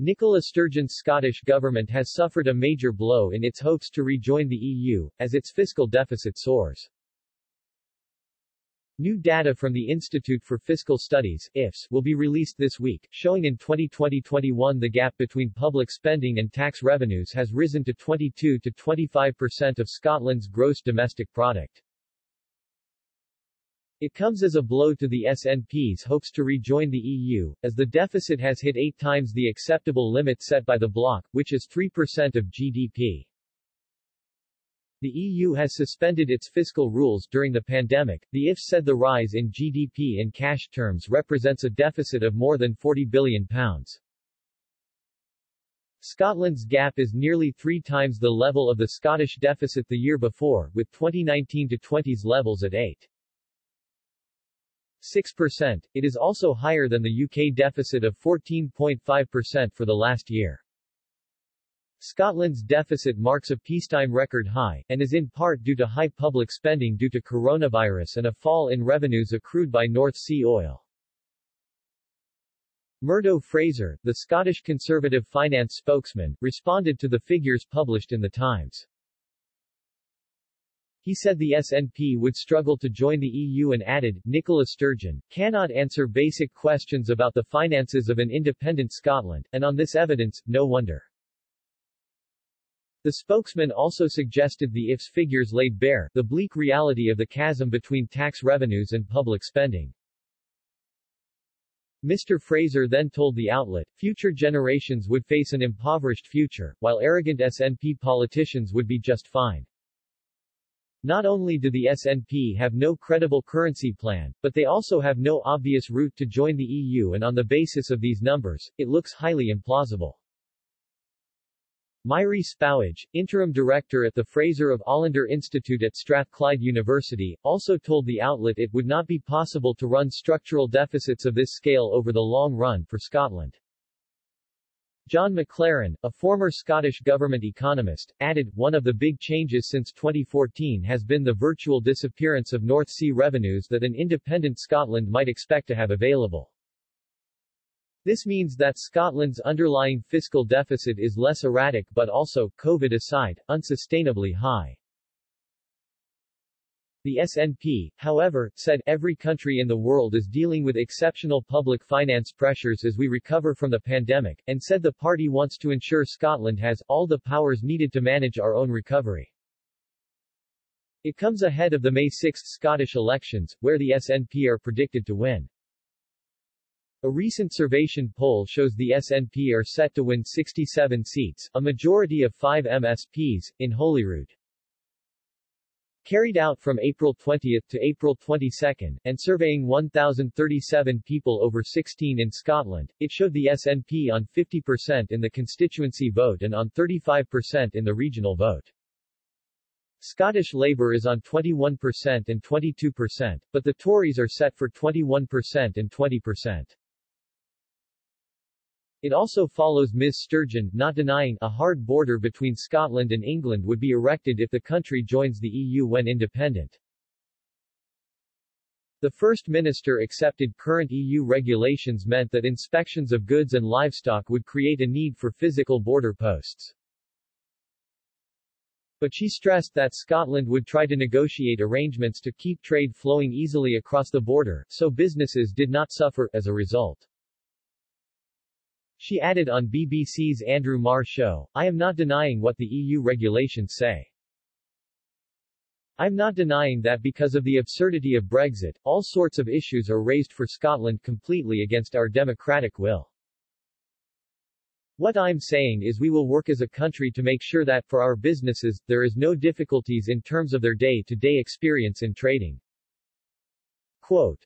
Nicola Sturgeon's Scottish Government has suffered a major blow in its hopes to rejoin the EU, as its fiscal deficit soars. New data from the Institute for Fiscal Studies (IFS) will be released this week, showing in 2020-21 the gap between public spending and tax revenues has risen to 22 to 25% of Scotland's gross domestic product. It comes as a blow to the SNP's hopes to rejoin the EU, as the deficit has hit 8 times the acceptable limit set by the bloc, which is 3% of GDP. The EU has suspended its fiscal rules during the pandemic. The IFS said the rise in GDP in cash terms represents a deficit of more than £40 billion. Scotland's gap is nearly 3 times the level of the Scottish deficit the year before, with 2019-20's levels at 8.6%. It is also higher than the UK deficit of 14.5% for the last year. Scotland's deficit marks a peacetime record high, and is in part due to high public spending due to coronavirus and a fall in revenues accrued by North Sea oil. Murdo Fraser, the Scottish Conservative finance spokesman, responded to the figures published in the Times. He said the SNP would struggle to join the EU and added, Nicola Sturgeon cannot answer basic questions about the finances of an independent Scotland, and on this evidence, no wonder. The spokesman also suggested the IFS figures laid bare the bleak reality of the chasm between tax revenues and public spending. Mr. Fraser then told the outlet, future generations would face an impoverished future, while arrogant SNP politicians would be just fine. Not only do the SNP have no credible currency plan, but they also have no obvious route to join the EU, and on the basis of these numbers, it looks highly implausible. Myri Spowage, interim director at the Fraser of Allender Institute at Strathclyde University, also told the outlet it would not be possible to run structural deficits of this scale over the long run for Scotland. John McLaren, a former Scottish Government economist, added, one of the big changes since 2014 has been the virtual disappearance of North Sea revenues that an independent Scotland might expect to have available. This means that Scotland's underlying fiscal deficit is less erratic but also, COVID aside, unsustainably high. The SNP, however, said, every country in the world is dealing with exceptional public finance pressures as we recover from the pandemic, and said the party wants to ensure Scotland has all the powers needed to manage our own recovery. It comes ahead of the May 6 Scottish elections, where the SNP are predicted to win. A recent Survation poll shows the SNP are set to win 67 seats, a majority of 5 MSPs, in Holyrood. Carried out from April 20 to April 22, and surveying 1,037 people over 16 in Scotland, it showed the SNP on 50% in the constituency vote and on 35% in the regional vote. Scottish Labour is on 21% and 22%, but the Tories are set for 21% and 20%. It also follows Ms. Sturgeon, not denying a hard border between Scotland and England would be erected if the country joins the EU when independent. The First Minister accepted current EU regulations meant that inspections of goods and livestock would create a need for physical border posts. But she stressed that Scotland would try to negotiate arrangements to keep trade flowing easily across the border, so businesses did not suffer as a result. She added on BBC's Andrew Marr show, I am not denying what the EU regulations say. I'm not denying that because of the absurdity of Brexit, all sorts of issues are raised for Scotland completely against our democratic will. What I'm saying is we will work as a country to make sure that, for our businesses, there is no difficulties in terms of their day-to-day experience in trading. Quote,